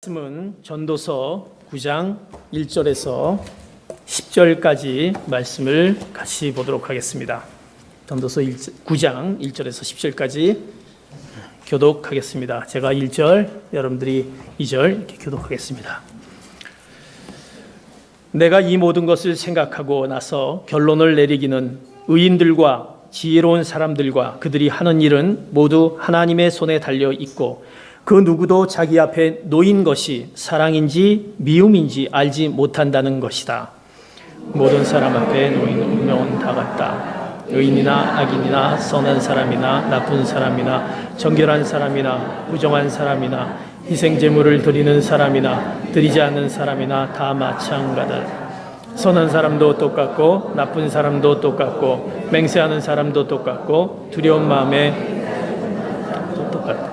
말씀은 전도서 9장 1절에서 10절까지 말씀을 같이 보도록 하겠습니다. 전도서 9장 1절에서 10절까지 교독하겠습니다. 제가 1절, 여러분들이 2절 이렇게 교독하겠습니다. 내가 이 모든 것을 생각하고 나서 결론을 내리기는 의인들과 지혜로운 사람들과 그들이 하는 일은 모두 하나님의 손에 달려 있고 그 누구도 자기 앞에 놓인 것이 사랑인지 미움인지 알지 못한다는 것이다. 모든 사람 앞에 놓인 운명은 다 같다. 의인이나 악인이나 선한 사람이나 나쁜 사람이나 정결한 사람이나 부정한 사람이나 희생제물을 드리는 사람이나 드리지 않는 사람이나 다 마찬가지다. 선한 사람도 똑같고 나쁜 사람도 똑같고 맹세하는 사람도 똑같고 두려운 마음에 똑같다.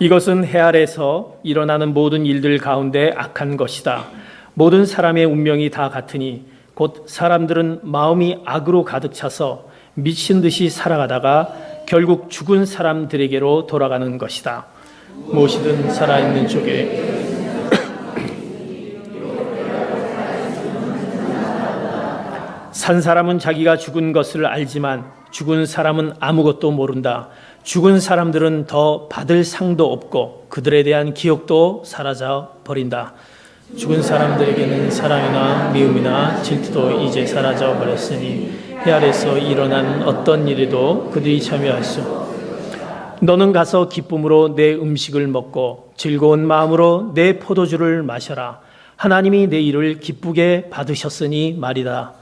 이것은 해 아래서 일어나는 모든 일들 가운데 악한 것이다. 모든 사람의 운명이 다 같으니 곧 사람들은 마음이 악으로 가득 차서 미친 듯이 살아가다가 결국 죽은 사람들에게로 돌아가는 것이다. 무엇이든 살아있는 쪽에 산 사람은 자기가 죽은 것을 알지만 죽은 사람은 아무것도 모른다. 죽은 사람들은 더 받을 상도 없고 그들에 대한 기억도 사라져 버린다. 죽은 사람들에게는 사랑이나 미움이나 질투도 이제 사라져 버렸으니 해 아래서 일어난 어떤 일에도 그들이 참여할 수. 너는 가서 기쁨으로 내 음식을 먹고 즐거운 마음으로 내 포도주를 마셔라. 하나님이 내 일을 기쁘게 받으셨으니 말이다.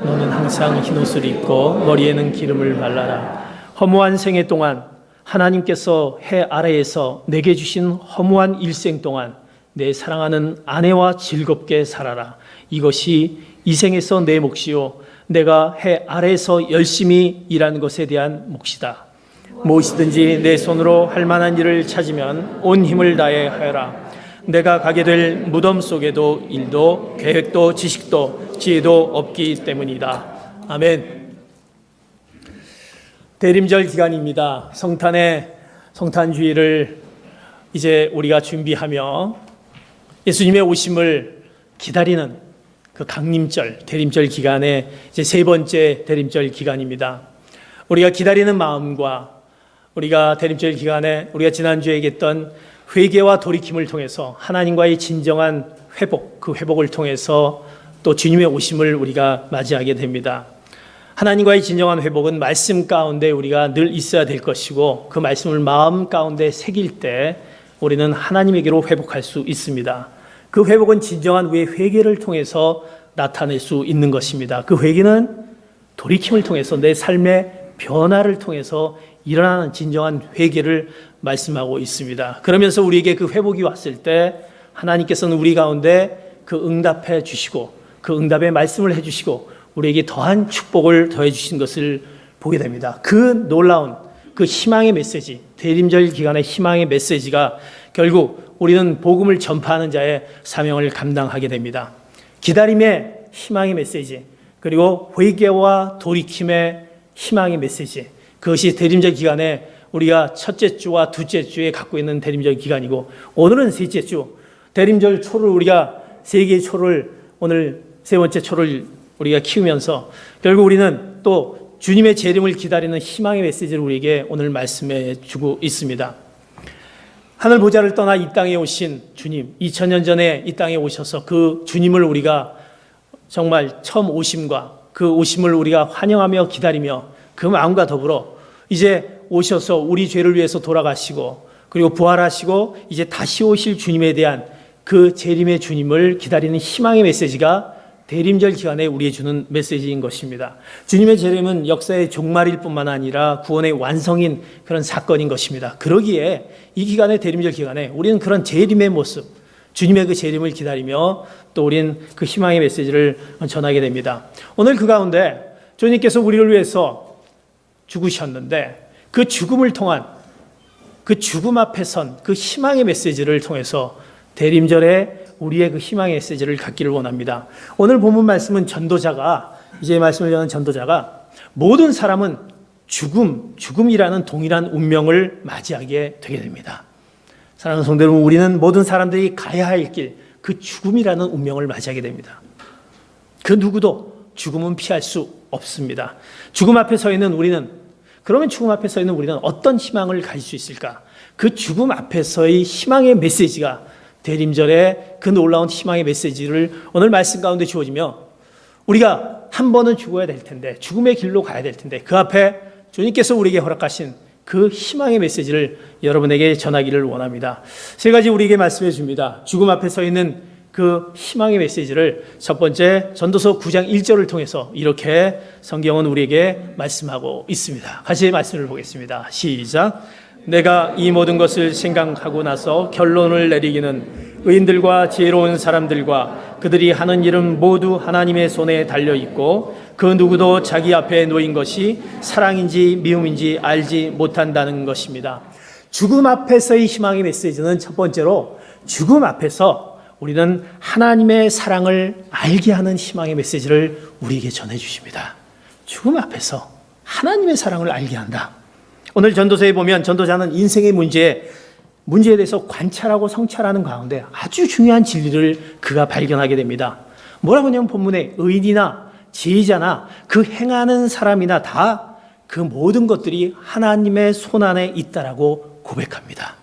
너는 항상 흰옷을 입고 머리에는 기름을 발라라. 허무한 생애 동안 하나님께서 해 아래에서 내게 주신 허무한 일생 동안 내 사랑하는 아내와 즐겁게 살아라. 이것이 이 생에서 내 몫이요 내가 해 아래에서 열심히 일한 것에 대한 몫이다. 무엇이든지 내 손으로 할 만한 일을 찾으면 온 힘을 다해 하여라. 내가 가게 될 무덤 속에도 일도 계획도 지식도 지혜도 없기 때문이다. 아멘. 대림절 기간입니다. 성탄주의를 이제 우리가 준비하며 예수님의 오심을 기다리는 그 강림절, 대림절 기간의 이제 세 번째 대림절 기간입니다. 우리가 기다리는 마음과 우리가 대림절 기간에 우리가 지난주에 얘기했던 회개와 돌이킴을 통해서 하나님과의 진정한 회복, 그 회복을 통해서 또 주님의 오심을 우리가 맞이하게 됩니다. 하나님과의 진정한 회복은 말씀 가운데 우리가 늘 있어야 될 것이고 그 말씀을 마음 가운데 새길 때 우리는 하나님에게로 회복할 수 있습니다. 그 회복은 진정한 우리의 회개를 통해서 나타낼 수 있는 것입니다. 그 회개는 돌이킴을 통해서 내 삶의 변화를 통해서 일어나는 진정한 회개를 말씀하고 있습니다. 그러면서 우리에게 그 회복이 왔을 때 하나님께서는 우리 가운데 그 응답해 주시고 그 응답의 말씀을 해 주시고 우리에게 더한 축복을 더해 주신 것을 보게 됩니다. 그 놀라운 그 희망의 메시지, 대림절 기간의 희망의 메시지가 결국 우리는 복음을 전파하는 자의 사명을 감당하게 됩니다. 기다림의 희망의 메시지, 그리고 회개와 돌이킴의 희망의 메시지, 그것이 대림절 기간에 우리가 첫째 주와 둘째 주에 갖고 있는 대림절 기간이고 오늘은 셋째 주, 대림절 초를 우리가 세 개의 초를 오늘 세 번째 초를 우리가 키우면서 결국 우리는 또 주님의 재림을 기다리는 희망의 메시지를 우리에게 오늘 말씀해 주고 있습니다. 하늘 보좌를 떠나 이 땅에 오신 주님, 2000년 전에 이 땅에 오셔서 그 주님을 우리가 정말 처음 오심과 그 오심을 우리가 환영하며 기다리며 그 마음과 더불어 이제 오셔서 우리 죄를 위해서 돌아가시고 그리고 부활하시고 이제 다시 오실 주님에 대한 그 재림의 주님을 기다리는 희망의 메시지가 대림절 기간에 우리에게 주는 메시지인 것입니다. 주님의 재림은 역사의 종말일 뿐만 아니라 구원의 완성인 그런 사건인 것입니다. 그러기에 이 기간에 대림절 기간에 우리는 그런 재림의 모습, 주님의 그 재림을 기다리며 또 우리는 그 희망의 메시지를 전하게 됩니다. 오늘 그 가운데 주님께서 우리를 위해서 죽으셨는데 그 죽음을 통한 그 죽음 앞에 선 그 희망의 메시지를 통해서 대림절에 우리의 그 희망의 메시지를 갖기를 원합니다. 오늘 본문 말씀은 전도자가 이제 말씀을 전하는 전도자가 모든 사람은 죽음이라는 동일한 운명을 맞이하게 되게 됩니다. 사랑하는 성도 여러분, 우리는 모든 사람들이 가야 할 길, 그 죽음이라는 운명을 맞이하게 됩니다. 그 누구도 죽음은 피할 수 없습니다. 죽음 앞에 서 있는 우리는, 그러면 죽음 앞에 서 있는 우리는 어떤 희망을 가질 수 있을까? 그 죽음 앞에서의 희망의 메시지가 대림절의 그 놀라운 희망의 메시지를 오늘 말씀 가운데 주어지며, 우리가 한 번은 죽어야 될 텐데, 죽음의 길로 가야 될 텐데, 그 앞에 주님께서 우리에게 허락하신 그 희망의 메시지를 여러분에게 전하기를 원합니다. 세 가지 우리에게 말씀해 줍니다. 죽음 앞에 서 있는 그 희망의 메시지를 첫 번째 전도서 9장 1절을 통해서 이렇게 성경은 우리에게 말씀하고 있습니다. 같이 말씀을 보겠습니다. 시작. 내가 이 모든 것을 생각하고 나서 결론을 내리기는 의인들과 지혜로운 사람들과 그들이 하는 일은 모두 하나님의 손에 달려 있고 그 누구도 자기 앞에 놓인 것이 사랑인지 미움인지 알지 못한다는 것입니다. 죽음 앞에서의 희망의 메시지는 첫 번째로 죽음 앞에서 우리는 하나님의 사랑을 알게 하는 희망의 메시지를 우리에게 전해주십니다. 죽음 앞에서 하나님의 사랑을 알게 한다. 오늘 전도서에 보면 전도자는 인생의 문제에 대해서 관찰하고 성찰하는 가운데 아주 중요한 진리를 그가 발견하게 됩니다. 뭐라고 하냐면 본문에 의인이나 지혜자나 그 행하는 사람이나 다 그 모든 것들이 하나님의 손안에 있다라고 고백합니다.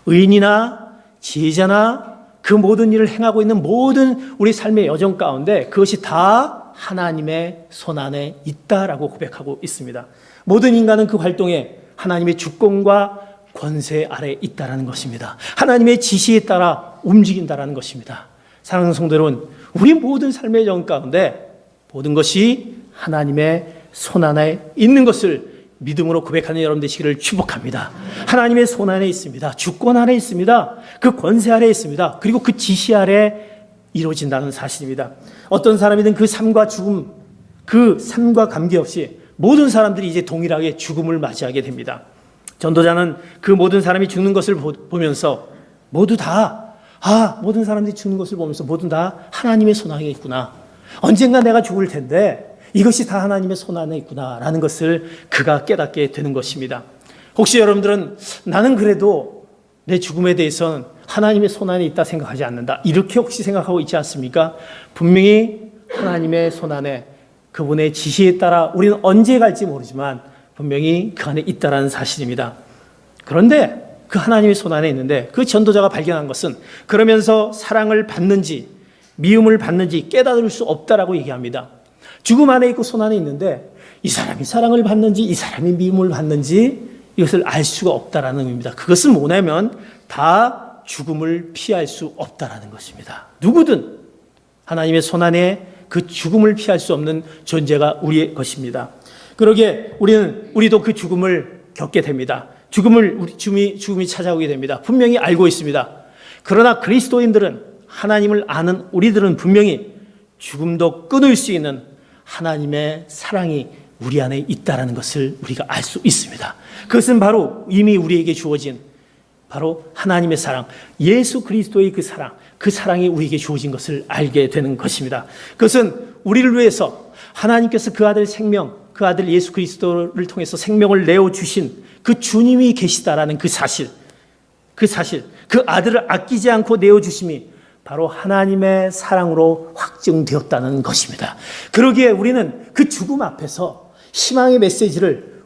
의인이나 지혜자나 그 모든 일을 행하고 있는 모든 우리 삶의 여정 가운데 그것이 다 하나님의 손안에 있다라고 고백하고 있습니다. 모든 인간은 그 활동에 하나님의 주권과 권세 아래 있다라는 것입니다. 하나님의 지시에 따라 움직인다라는 것입니다. 사랑하는 성도 여러분, 우리 모든 삶의 여정 가운데 모든 것이 하나님의 손 안에 있는 것을 믿음으로 고백하는 여러분 되시기를 축복합니다. 하나님의 손 안에 있습니다. 주권 안에 있습니다. 그 권세 아래 있습니다. 그리고 그 지시 아래 이루어진다는 사실입니다. 어떤 사람이든 그 삶과 죽음, 그 삶과 관계없이 모든 사람들이 이제 동일하게 죽음을 맞이하게 됩니다. 전도자는 그 모든 사람이 죽는 것을 보면서 모두 다, 모든 사람들이 죽는 것을 보면서 모두 다 하나님의 손 안에 있구나. 언젠가 내가 죽을 텐데 이것이 다 하나님의 손 안에 있구나라는 것을 그가 깨닫게 되는 것입니다. 혹시 여러분들은 나는 그래도 내 죽음에 대해서는 하나님의 손 안에 있다 생각하지 않는다, 이렇게 혹시 생각하고 있지 않습니까? 분명히 하나님의 손 안에 그분의 지시에 따라 우리는 언제 갈지 모르지만 분명히 그 안에 있다는 사실입니다. 그런데 그 하나님의 손 안에 있는데 그 전도자가 발견한 것은 그러면서 사랑을 받는지 미움을 받는지 깨달을 수 없다라고 얘기합니다. 죽음 안에 있고 손 안에 있는데 이 사람이 사랑을 받는지 이 사람이 미움을 받는지 이것을 알 수가 없다라는 의미입니다. 그것은 뭐냐면 다 죽음을 피할 수 없다라는 것입니다. 누구든 하나님의 손 안에 그 죽음을 피할 수 없는 존재가 우리의 것입니다. 그러기에 우리도 그 죽음을 겪게 됩니다. 죽음이 찾아오게 됩니다. 분명히 알고 있습니다. 그러나 그리스도인들은, 하나님을 아는 우리들은 분명히 죽음도 끊을 수 있는 하나님의 사랑이 우리 안에 있다는 것을 우리가 알 수 있습니다. 그것은 바로 이미 우리에게 주어진 바로 하나님의 사랑, 예수 그리스도의 그 사랑이 우리에게 주어진 것을 알게 되는 것입니다. 그것은 우리를 위해서 하나님께서 그 아들 그 아들 예수 그리스도를 통해서 생명을 내어주신 그 주님이 계시다라는 그 사실, 그 아들을 아끼지 않고 내어주심이 바로 하나님의 사랑으로 확증되었다는 것입니다. 그러기에 우리는 그 죽음 앞에서 희망의 메시지를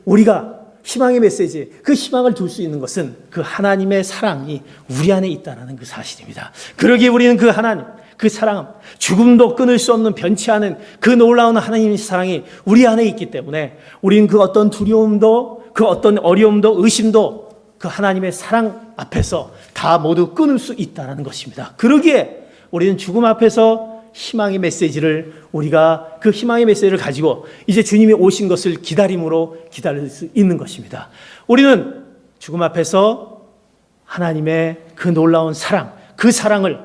그 희망을 둘 수 있는 것은 그 하나님의 사랑이 우리 안에 있다는 그 사실입니다. 그러기에 우리는 그 하나님, 그 사랑, 죽음도 끊을 수 없는 변치 않은 그 놀라운 하나님의 사랑이 우리 안에 있기 때문에 우리는 그 어떤 두려움도, 그 어떤 어려움도, 의심도 그 하나님의 사랑 앞에서 다 모두 끊을 수 있다는 것입니다. 그러기에 우리는 죽음 앞에서 희망의 메시지를, 우리가 그 희망의 메시지를 가지고 이제 주님이 오신 것을 기다림으로 기다릴 수 있는 것입니다. 우리는 죽음 앞에서 하나님의 그 놀라운 사랑, 그 사랑을,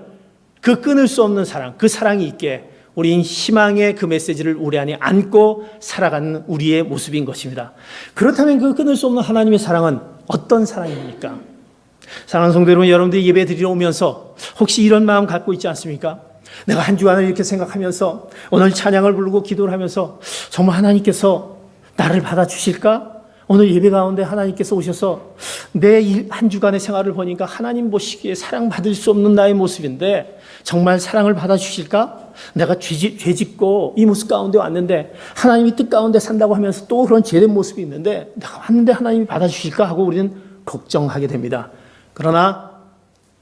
그 끊을 수 없는 사랑, 그 사랑이 있게 우리는 희망의 그 메시지를 우리 안에 안고 살아가는 우리의 모습인 것입니다. 그렇다면 그 끊을 수 없는 하나님의 사랑은 어떤 사랑입니까? 사랑하는 성도 여러분, 여러분들이 예배 드리러 오면서 혹시 이런 마음 갖고 있지 않습니까? 내가 한 주간을 이렇게 생각하면서 오늘 찬양을 부르고 기도를 하면서 정말 하나님께서 나를 받아주실까? 오늘 예배 가운데 하나님께서 오셔서 내 한 주간의 생활을 보니까 하나님 보시기에 사랑받을 수 없는 나의 모습인데 정말 사랑을 받아주실까? 내가 죄짓고 이 모습 가운데 왔는데 하나님이 뜻 가운데 산다고 하면서 또 그런 죄된 모습이 있는데 내가 왔는데 하나님이 받아주실까 하고 우리는 걱정하게 됩니다. 그러나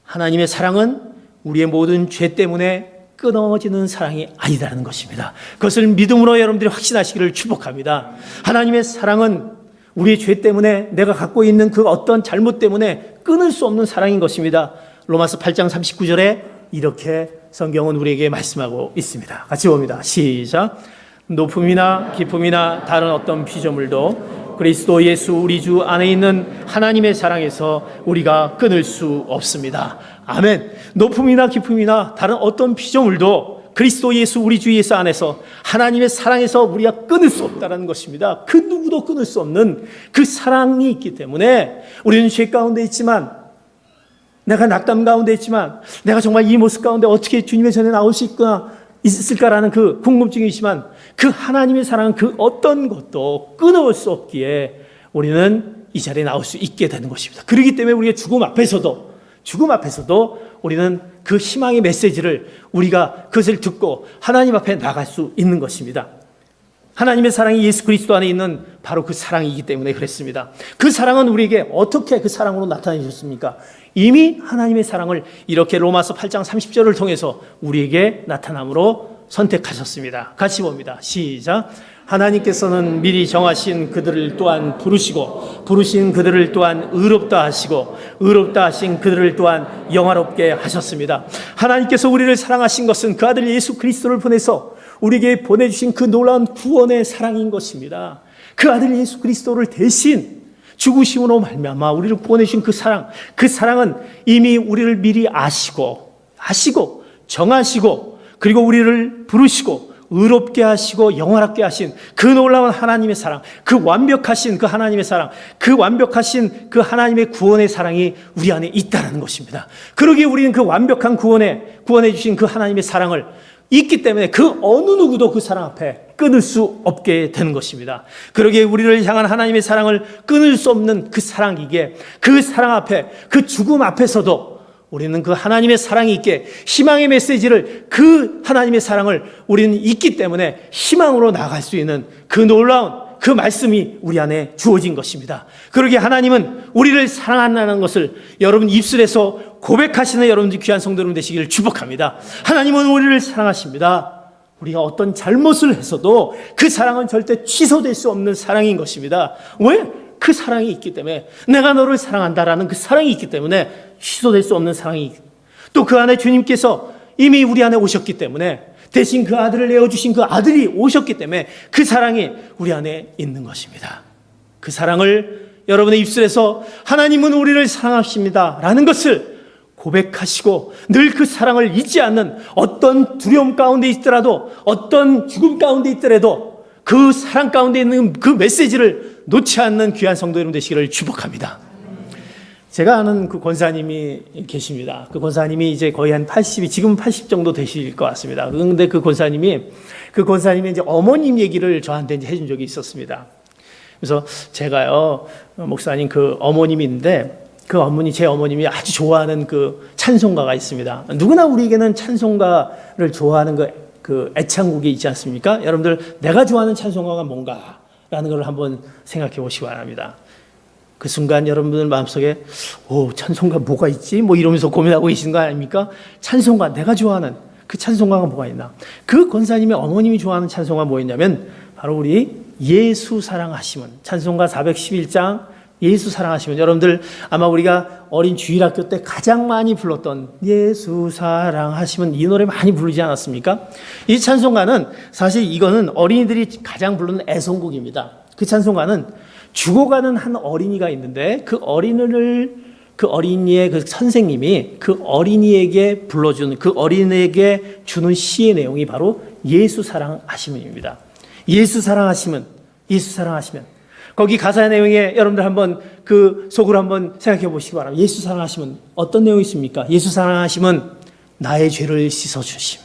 하나님의 사랑은 우리의 모든 죄 때문에 끊어지는 사랑이 아니다라는 것입니다. 그것을 믿음으로 여러분들이 확신하시기를 축복합니다. 하나님의 사랑은 우리의 죄 때문에 내가 갖고 있는 그 어떤 잘못 때문에 끊을 수 없는 사랑인 것입니다. 로마서 8장 39절에 이렇게 성경은 우리에게 말씀하고 있습니다. 같이 봅니다. 시작. 높음이나 깊음이나 다른 어떤 피조물도 그리스도 예수 우리 주 안에 있는 하나님의 사랑에서 우리가 끊을 수 없습니다. 아멘. 높음이나 깊음이나 다른 어떤 피조물도 그리스도 예수 우리 주 예수 안에서 하나님의 사랑에서 우리가 끊을 수 없다는 것입니다. 그 누구도 끊을 수 없는 그 사랑이 있기 때문에 우리는 죄 가운데 있지만, 내가 낙담 가운데 있지만, 내가 정말 이 모습 가운데 어떻게 주님의 전에 나올 수 있을까라는 그 궁금증이 있지만, 그 하나님의 사랑은 그 어떤 것도 끊어올 수 없기에 우리는 이 자리에 나올 수 있게 되는 것입니다. 그렇기 때문에 우리가 죽음 앞에서도 우리는 그 희망의 메시지를 우리가 그것을 듣고 하나님 앞에 나갈 수 있는 것입니다. 하나님의 사랑이 예수 그리스도 안에 있는 바로 그 사랑이기 때문에 그랬습니다. 그 사랑은 우리에게 어떻게 그 사랑으로 나타내셨습니까? 이미 하나님의 사랑을 이렇게 로마서 8장 30절을 통해서 우리에게 나타남으로 선택하셨습니다. 같이 봅니다. 시작. 하나님께서는 미리 정하신 그들을 또한 부르신 그들을 또한 의롭다 하시고 의롭다 하신 그들을 또한 영화롭게 하셨습니다. 하나님께서 우리를 사랑하신 것은 그 아들 예수 그리스도를 보내서 우리에게 보내주신 그 놀라운 구원의 사랑인 것입니다. 그 아들 예수 그리스도를 대신 죽으심으로 말미암아 우리를 보내주신 그 사랑은 이미 우리를 미리 아시고 정하시고 그리고 우리를 부르시고 의롭게 하시고 영화롭게 하신 그 놀라운 하나님의 사랑, 그 완벽하신 그 하나님의 사랑, 그 완벽하신 그 하나님의 구원의 사랑이 우리 안에 있다는 것입니다. 그러기에 우리는 그 완벽한 구원해 주신 그 하나님의 사랑을 있기 때문에 그 어느 누구도 그 사랑 앞에 끊을 수 없게 되는 것입니다. 그러기에 우리를 향한 하나님의 사랑을 끊을 수 없는 그 사랑이기에 그 사랑 앞에, 그 죽음 앞에서도 우리는 그 하나님의 사랑이 있게 희망의 메시지를, 그 하나님의 사랑을 우리는 있기 때문에 희망으로 나아갈 수 있는 그 놀라운 그 말씀이 우리 안에 주어진 것입니다. 그러기에 하나님은 우리를 사랑한다는 것을 여러분 입술에서 고백하시는 여러분들 귀한 성도 여러분 되시기를 축복합니다. 하나님은 우리를 사랑하십니다. 우리가 어떤 잘못을 했어도 그 사랑은 절대 취소될 수 없는 사랑인 것입니다. 왜? 그 사랑이 있기 때문에, 내가 너를 사랑한다라는 그 사랑이 있기 때문에 취소될 수 없는 사랑이, 또 그 안에 주님께서 이미 우리 안에 오셨기 때문에, 대신 그 아들을 내어주신 그 아들이 오셨기 때문에 그 사랑이 우리 안에 있는 것입니다. 그 사랑을 여러분의 입술에서 하나님은 우리를 사랑하십니다 라는 것을 고백하시고 늘 그 사랑을 잊지 않는, 어떤 두려움 가운데 있더라도, 어떤 죽음 가운데 있더라도 그 사랑 가운데 있는 그 메시지를 놓지 않는 귀한 성도 여러분 되시기를 축복합니다. 제가 아는 그 권사님이 계십니다. 그 권사님이 이제 거의 한 80이, 지금 80 정도 되실 것 같습니다. 그런데 그 권사님이 이제 어머님 얘기를 저한테 이제 해준 적이 있었습니다. 그래서 제가요, 목사님 그 어머님인데, 그 어머니, 제 어머님이 아주 좋아하는 그 찬송가가 있습니다. 누구나 우리에게는 찬송가를 좋아하는 그 애창곡이 있지 않습니까? 여러분들, 내가 좋아하는 찬송가가 뭔가라는 걸 한번 생각해 보시기 바랍니다. 그 순간 여러분들 마음속에 찬송가 뭐가 있지? 뭐 이러면서 고민하고 계시는 거 아닙니까? 찬송가, 내가 좋아하는 그 찬송가가 뭐가 있나? 그 권사님의 어머님이 좋아하는 찬송가 뭐였냐면 바로 우리 예수 사랑하시면, 찬송가 411장 예수 사랑하시면, 여러분들 아마 우리가 어린 주일학교 때 가장 많이 불렀던 예수 사랑하시면 이 노래 많이 부르지 않았습니까? 이 찬송가는 사실 이거는 어린이들이 가장 부르는 애송곡입니다. 그 찬송가는 죽어가는 한 어린이가 있는데 그 어린이의 그 선생님이 그 어린이에게 불러주는, 그 어린이에게 주는 시의 내용이 바로 예수 사랑하시면입니다. 예수 사랑하시면. 거기 가사 내용에 여러분들 한번 그 속으로 한번 생각해 보시기 바랍니다. 예수 사랑하시면 어떤 내용이 있습니까? 예수 사랑하시면 나의 죄를 씻어주심.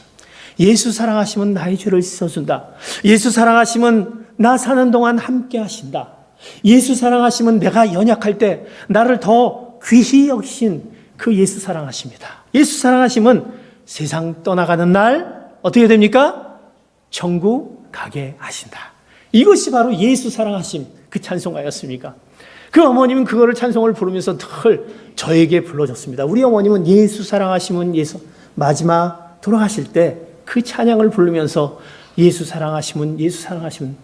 예수 사랑하시면 나의 죄를 씻어준다. 예수 사랑하시면 나 사는 동안 함께 하신다. 예수 사랑하심은 내가 연약할 때 나를 더 귀히 여기신 그 예수 사랑하십니다. 예수 사랑하심은 세상 떠나가는 날 어떻게 됩니까? 천국 가게 하신다. 이것이 바로 예수 사랑하심 그 찬송가였습니까? 그 어머님은 그거를 찬송을 부르면서 늘 저에게 불러줬습니다. 우리 어머님은 예수 사랑하심은 마지막 돌아가실 때 그 찬양을 부르면서 예수 사랑하심은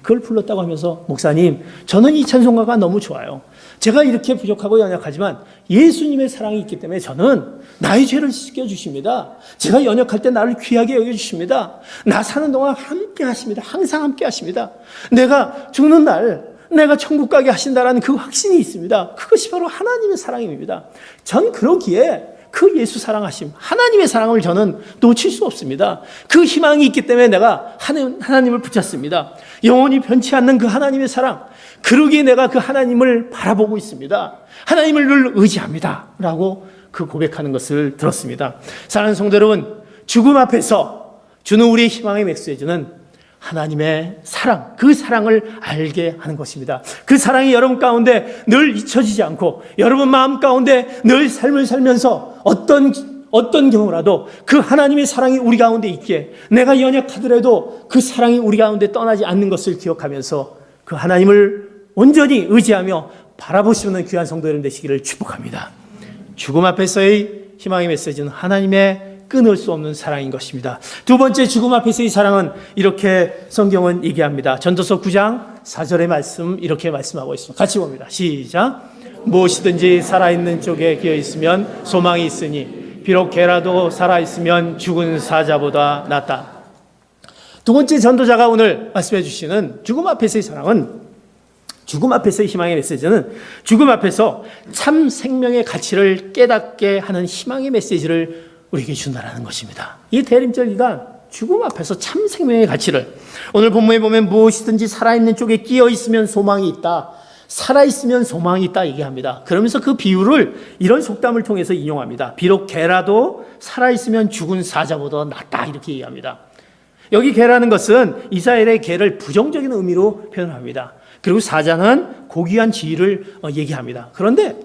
그걸 불렀다고 하면서 목사님, 저는 이 찬송가가 너무 좋아요. 제가 이렇게 부족하고 연약하지만 예수님의 사랑이 있기 때문에 저는 나의 죄를 씻겨주십니다. 제가 연약할 때 나를 귀하게 여겨주십니다. 나 사는 동안 함께 하십니다. 항상 함께 하십니다. 내가 죽는 날 내가 천국 가게 하신다라는 그 확신이 있습니다. 그것이 바로 하나님의 사랑입니다. 전 그러기에 그 예수 사랑하심, 하나님의 사랑을 저는 놓칠 수 없습니다. 그 희망이 있기 때문에 내가 하나님을 붙잡습니다. 영원히 변치 않는 그 하나님의 사랑, 그러기에 내가 그 하나님을 바라보고 있습니다. 하나님을 늘 의지합니다 라고 그 고백하는 것을 들었습니다. 사랑하는 성도 여러분, 죽음 앞에서 주는 우리의 희망의 메시지는 하나님의 사랑, 그 사랑을 알게 하는 것입니다. 그 사랑이 여러분 가운데 늘 잊혀지지 않고 여러분 마음 가운데 늘 삶을 살면서 어떤 경우라도 그 하나님의 사랑이 우리 가운데 있기에 내가 연약하더라도 그 사랑이 우리 가운데 떠나지 않는 것을 기억하면서 그 하나님을 온전히 의지하며 바라보시는 귀한 성도 여러분 되시기를 축복합니다. 죽음 앞에서의 희망의 메시지는 하나님의 끊을 수 없는 사랑인 것입니다. 두 번째, 죽음 앞에서의 사랑은 이렇게 성경은 얘기합니다. 전도서 9장 4절의 말씀 이렇게 말씀하고 있습니다. 같이 봅니다. 시작. 무엇이든지 살아있는 쪽에 기어있으면 소망이 있으니 비록 개라도 살아있으면 죽은 사자보다 낫다. 두 번째 전도자가 오늘 말씀해 주시는 죽음 앞에서의 사랑은, 죽음 앞에서의 희망의 메시지는 죽음 앞에서 참 생명의 가치를 깨닫게 하는 희망의 메시지를 우리에게 준다라는 것입니다. 이 대림절 기간 죽음 앞에서 참 생명의 가치를, 오늘 본문에 보면 무엇이든지 살아있는 쪽에 끼어있으면 소망이 있다, 살아있으면 소망이 있다 얘기합니다. 그러면서 그 비유를 이런 속담을 통해서 인용합니다. 비록 개라도 살아있으면 죽은 사자보다 낫다 이렇게 얘기합니다. 여기 개라는 것은 이스라엘의 개를 부정적인 의미로 표현합니다. 그리고 사자는 고귀한 지위를 얘기합니다. 그런데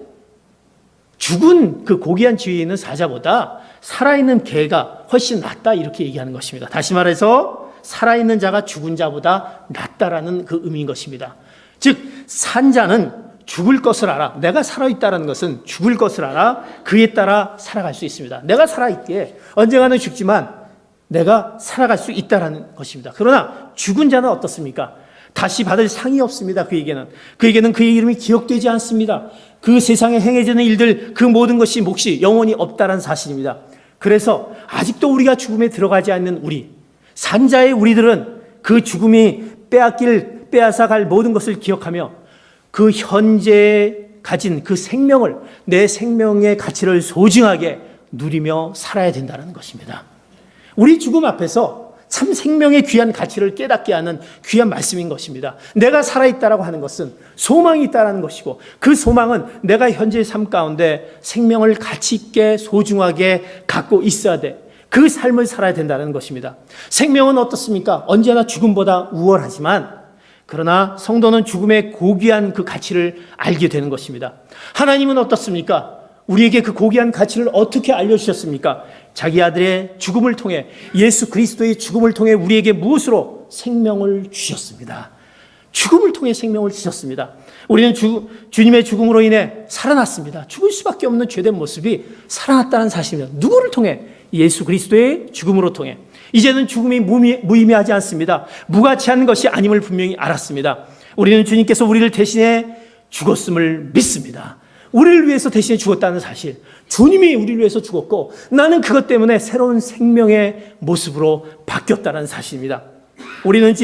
죽은 그 고귀한 지위에 있는 사자보다 살아있는 개가 훨씬 낫다 이렇게 얘기하는 것입니다. 다시 말해서 살아있는 자가 죽은 자보다 낫다라는 그 의미인 것입니다. 즉 산자는 죽을 것을 알아. 내가 살아있다는 것은 죽을 것을 알아. 그에 따라 살아갈 수 있습니다. 내가 살아있기에 언젠가는 죽지만 내가 살아갈 수 있다는 것입니다. 그러나 죽은 자는 어떻습니까? 다시 받을 상이 없습니다. 그에게는 그의 이름이 기억되지 않습니다. 그 세상에 행해지는 일들, 그 모든 것이 몫이 영원히 없다는 사실입니다. 그래서 아직도 우리가 죽음에 들어가지 않는 우리, 산자의 우리들은 그 죽음이 빼앗아갈 모든 것을 기억하며 그 현재 가진 그 생명을, 내 생명의 가치를 소중하게 누리며 살아야 된다는 것입니다. 우리 죽음 앞에서 참 생명의 귀한 가치를 깨닫게 하는 귀한 말씀인 것입니다. 내가 살아있다라고 하는 것은 소망이 있다라는 것이고, 그 소망은 내가 현재의 삶 가운데 생명을 가치 있게 소중하게 갖고 있어야 돼. 그 삶을 살아야 된다는 것입니다. 생명은 어떻습니까? 언제나 죽음보다 우월하지만, 그러나 성도는 죽음의 고귀한 그 가치를 알게 되는 것입니다. 하나님은 어떻습니까? 우리에게 그 고귀한 가치를 어떻게 알려주셨습니까? 자기 아들의 죽음을 통해, 예수 그리스도의 죽음을 통해 우리에게 무엇으로? 생명을 주셨습니다. 죽음을 통해 생명을 주셨습니다. 우리는 주님의 죽음으로 인해 살아났습니다. 죽을 수밖에 없는 죄된 모습이 살아났다는 사실입니다. 누구를 통해? 예수 그리스도의 죽음으로 통해. 이제는 죽음이 무의미하지 않습니다. 무가치한 것이 아님을 분명히 알았습니다. 우리는 주님께서 우리를 대신해 죽었음을 믿습니다. 우리를 위해서 대신해 죽었다는 사실, 주님이 우리를 위해서 죽었고 나는 그것 때문에 새로운 생명의 모습으로 바뀌었다는 사실입니다. 우리는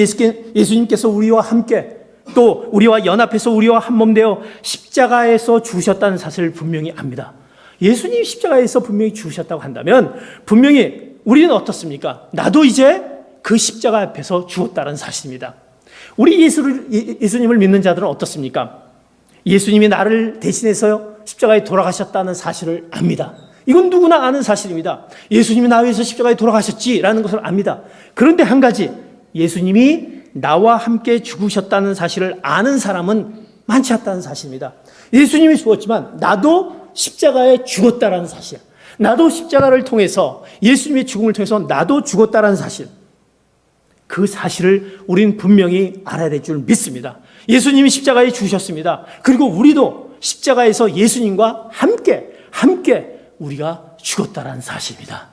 예수님께서 우리와 함께, 또 우리와 연합해서 우리와 한몸 되어 십자가에서 죽으셨다는 사실을 분명히 압니다. 예수님 십자가에서 분명히 죽으셨다고 한다면 분명히 우리는 어떻습니까? 나도 이제 그 십자가 앞에서 죽었다는 사실입니다. 우리 예수님을 믿는 자들은 어떻습니까? 예수님이 나를 대신해서 십자가에 돌아가셨다는 사실을 압니다. 이건 누구나 아는 사실입니다. 예수님이 나 위해서 십자가에 돌아가셨지라는 것을 압니다. 그런데 한 가지, 예수님이 나와 함께 죽으셨다는 사실을 아는 사람은 많지 않다는 사실입니다. 예수님이 죽었지만 나도 십자가에 죽었다라는 사실, 나도 십자가를 통해서 예수님의 죽음을 통해서 나도 죽었다라는 사실, 그 사실을 우리는 분명히 알아야 될 줄 믿습니다. 예수님이 십자가에 죽으셨습니다. 그리고 우리도 십자가에서 예수님과 함께 우리가 죽었다라는 사실입니다.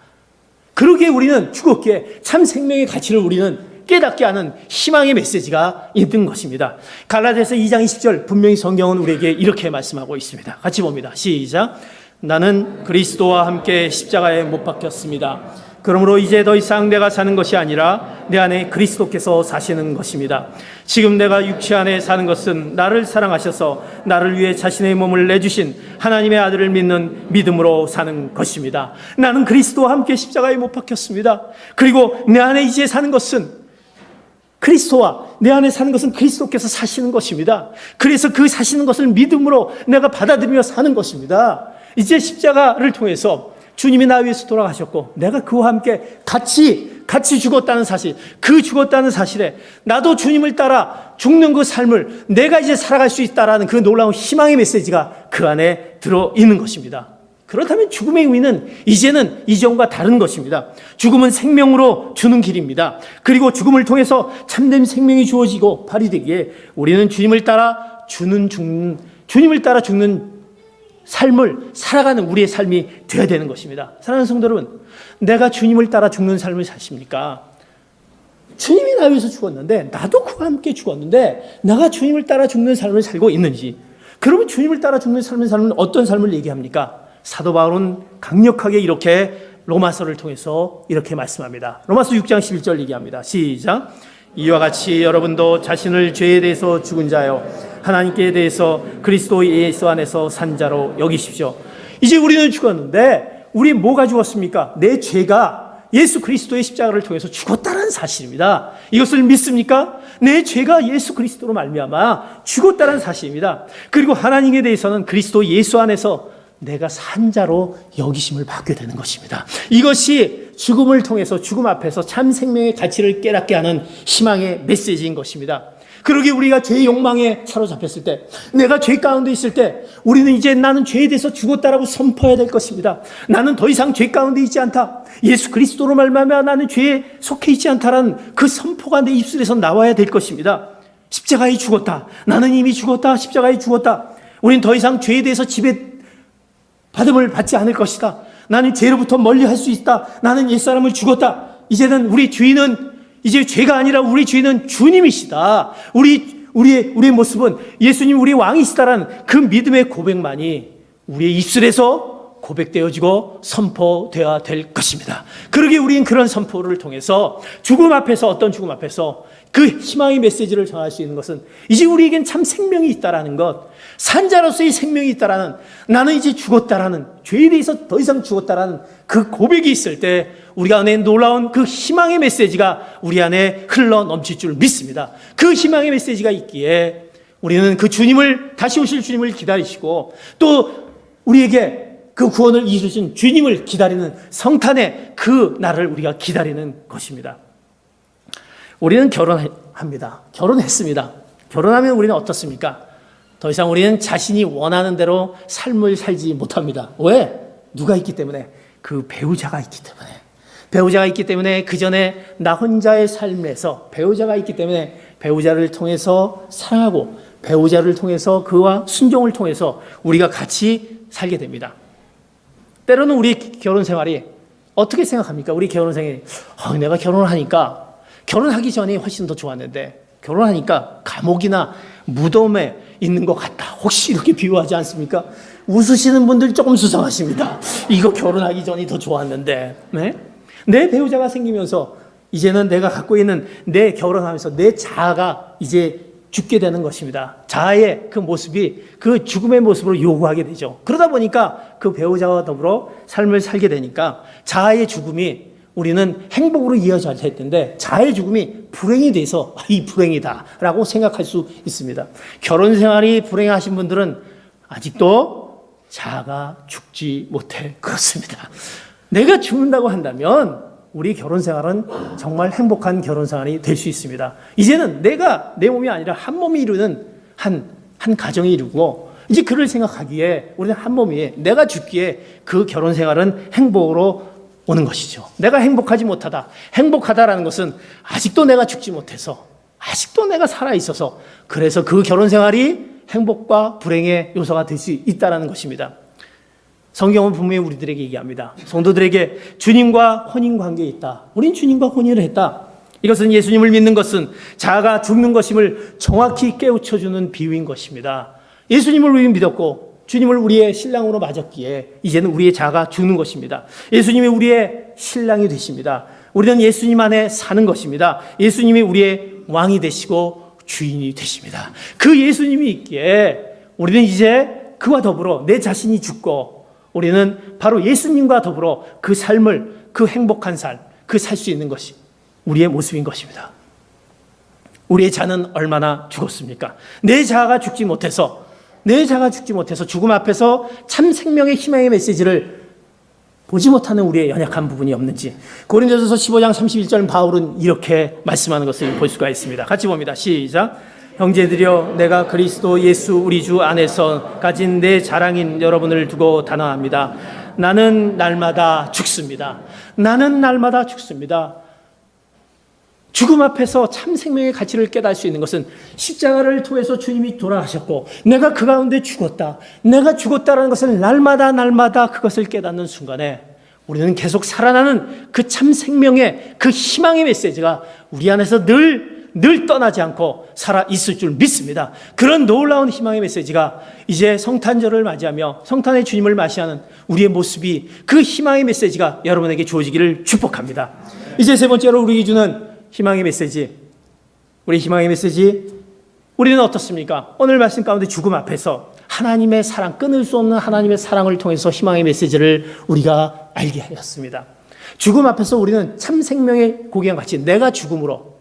그러기에 우리는 죽었기에 참 생명의 가치를 우리는 깨닫게 하는 희망의 메시지가 있는 것입니다. 갈라디아서 2장 20절 분명히 성경은 우리에게 이렇게 말씀하고 있습니다. 같이 봅니다. 시작. 나는 그리스도와 함께 십자가에 못 박혔습니다. 그러므로 이제 더 이상 내가 사는 것이 아니라 내 안에 그리스도께서 사시는 것입니다. 지금 내가 육체 안에 사는 것은 나를 사랑하셔서 나를 위해 자신의 몸을 내주신 하나님의 아들을 믿는 믿음으로 사는 것입니다. 나는 그리스도와 함께 십자가에 못 박혔습니다. 그리고 내 안에 이제 사는 것은 그리스도와 내 안에 사는 것은 그리스도께서 사시는 것입니다. 그래서 그 사시는 것을 믿음으로 내가 받아들이며 사는 것입니다. 이제 십자가를 통해서 주님이 나 위해서 돌아가셨고 내가 그와 함께 같이 죽었다는 사실, 그 죽었다는 사실에 나도 주님을 따라 죽는 그 삶을 내가 이제 살아갈 수 있다라는 그 놀라운 희망의 메시지가 그 안에 들어있는 것입니다. 그렇다면 죽음의 의미는 이제는 이전과 다른 것입니다. 죽음은 생명으로 주는 길입니다. 그리고 죽음을 통해서 참된 생명이 주어지고 발휘되기에 우리는 주님을 따라 죽는 삶을 살아가는 우리의 삶이 되어야 되는 것입니다. 사랑하는 성도 여러분, 내가 주님을 따라 죽는 삶을 사십니까? 주님이 나 위해서 죽었는데 나도 그와 함께 죽었는데 내가 주님을 따라 죽는 삶을 살고 있는지, 그러면 주님을 따라 죽는 삶을 사는 어떤 삶을 얘기합니까? 사도 바울은 강력하게 이렇게 로마서를 통해서 이렇게 말씀합니다. 로마서 6장 11절 얘기합니다. 시작. 이와 같이 여러분도 자신을 죄에 대해서 죽은 자요 하나님께 대해서 그리스도 예수 안에서 산 자로 여기십시오. 이제 우리는 죽었는데 우리 뭐가 죽었습니까? 내 죄가 예수 그리스도의 십자가를 통해서 죽었다는 사실입니다. 이것을 믿습니까? 내 죄가 예수 그리스도로 말미암아 죽었다는 사실입니다. 그리고 하나님에 대해서는 그리스도 예수 안에서 내가 산 자로 여기심을 받게 되는 것입니다. 이것이 죽음을 통해서 죽음 앞에서 참 생명의 가치를 깨닫게 하는 희망의 메시지인 것입니다. 그러기에 우리가 죄의 욕망에 사로잡혔을 때, 내가 죄 가운데 있을 때 우리는 이제 나는 죄에 대해서 죽었다라고 선포해야 될 것입니다. 나는 더 이상 죄 가운데 있지 않다. 예수 그리스도로 말미암아 나는 죄에 속해 있지 않다라는 그 선포가 내 입술에서 나와야 될 것입니다. 십자가에 죽었다. 나는 이미 죽었다. 십자가에 죽었다. 우리는 더 이상 죄에 대해서 지배받음을 받지 않을 것이다. 나는 죄로부터 멀리 할 수 있다. 나는 옛사람을 죽었다. 이제는 우리 주인은 이제 죄가 아니라 우리 주인은 주님이시다. 우리의 모습은 예수님 우리 왕이시다라는 그 믿음의 고백만이 우리의 입술에서 고백되어지고 선포되어야 될 것입니다. 그러기에 우리는 그런 선포를 통해서 죽음 앞에서, 어떤 죽음 앞에서 그 희망의 메시지를 전할 수 있는 것은 이제 우리에겐 참 생명이 있다라는 것, 산자로서의 생명이 있다라는, 나는 이제 죽었다라는, 죄에 대해서 더 이상 죽었다라는 그 고백이 있을 때 우리가 안에 놀라운 그 희망의 메시지가 우리 안에 흘러 넘칠 줄 믿습니다. 그 희망의 메시지가 있기에 우리는 그 주님을, 다시 오실 주님을 기다리시고 또 우리에게 그 구원을 이루신 주님을 기다리는 성탄의 그 날을 우리가 기다리는 것입니다. 우리는 결혼합니다. 결혼했습니다. 결혼하면 우리는 어떻습니까? 더 이상 우리는 자신이 원하는 대로 삶을 살지 못합니다. 왜? 누가 있기 때문에? 그 배우자가 있기 때문에. 배우자가 있기 때문에 그 전에 나 혼자의 삶에서 배우자가 있기 때문에 배우자를 통해서 사랑하고 배우자를 통해서 그와 순종을 통해서 우리가 같이 살게 됩니다. 때로는 우리 결혼 생활이 어떻게 생각합니까? 우리 결혼 생활이 내가 결혼을 하니까 결혼하기 전에 훨씬 더 좋았는데 결혼하니까 감옥이나 무덤에 있는 것 같다. 혹시 이렇게 비유하지 않습니까? 웃으시는 분들 조금 수상하십니다. 이거 결혼하기 전이 더 좋았는데. 네? 내 배우자가 생기면서 이제는 내가 갖고 있는 내 결혼하면서 내 자아가 이제 죽게 되는 것입니다. 자아의 그 모습이 그 죽음의 모습으로 요구하게 되죠. 그러다 보니까 그 배우자와 더불어 삶을 살게 되니까 자아의 죽음이 우리는 행복으로 이어져야 할 텐데 자아의 죽음이 불행이 돼서 이 불행이다라고 생각할 수 있습니다. 결혼 생활이 불행하신 분들은 아직도 자아가 죽지 못해 그렇습니다. 내가 죽는다고 한다면 우리 결혼 생활은 정말 행복한 결혼 생활이 될 수 있습니다. 이제는 내가 내 몸이 아니라 한 몸이 이루는 한 한 가정이 이루고 이제 그를 생각하기에 우리는 한 몸이에 내가 죽기에 그 결혼 생활은 행복으로 오는 것이죠. 내가 행복하지 못하다. 행복하다라는 것은 아직도 내가 죽지 못해서 아직도 내가 살아있어서 그래서 그 결혼 생활이 행복과 불행의 요소가 될 수 있다는 것입니다. 성경은 분명히 우리들에게 얘기합니다. 성도들에게 주님과 혼인관계에 있다. 우린 주님과 혼인을 했다. 이것은 예수님을 믿는 것은 자아가 죽는 것임을 정확히 깨우쳐주는 비유인 것입니다. 예수님을 우리는 믿었고 주님을 우리의 신랑으로 맞았기에 이제는 우리의 자아가 죽는 것입니다. 예수님이 우리의 신랑이 되십니다. 우리는 예수님 안에 사는 것입니다. 예수님이 우리의 왕이 되시고 주인이 되십니다. 그 예수님이 있기에 우리는 이제 그와 더불어 내 자신이 죽고 우리는 바로 예수님과 더불어 그 삶을, 그 행복한 삶, 그 살 수 있는 것이 우리의 모습인 것입니다. 우리의 자는 얼마나 죽었습니까? 내 자아가 죽지 못해서 죽음 앞에서 참 생명의 희망의 메시지를 보지 못하는 우리의 연약한 부분이 없는지 고린도전서 15장 31절 바울은 이렇게 말씀하는 것을 볼 수가 있습니다. 같이 봅니다. 시작. 형제들이여 내가 그리스도 예수 우리 주 안에서 가진 내 자랑인 여러분을 두고 단언합니다. 나는 날마다 죽습니다. 나는 날마다 죽습니다. 죽음 앞에서 참 생명의 가치를 깨달을 수 있는 것은 십자가를 통해서 주님이 돌아가셨고 내가 그 가운데 죽었다. 내가 죽었다는 것을 날마다 그것을 깨닫는 순간에 우리는 계속 살아나는 그 참 생명의 그 희망의 메시지가 우리 안에서 늘 떠나지 않고 살아있을 줄 믿습니다. 그런 놀라운 희망의 메시지가 이제 성탄절을 맞이하며 성탄의 주님을 맞이하는 우리의 모습이 그 희망의 메시지가 여러분에게 주어지기를 축복합니다. 이제 세 번째로 우리에게 주는 희망의 메시지, 우리 희망의 메시지, 우리는 어떻습니까? 오늘 말씀 가운데 죽음 앞에서 하나님의 사랑, 끊을 수 없는 하나님의 사랑을 통해서 희망의 메시지를 우리가 알게 하였습니다. 죽음 앞에서 우리는 참 생명의 고귀한 가치, 내가 죽음으로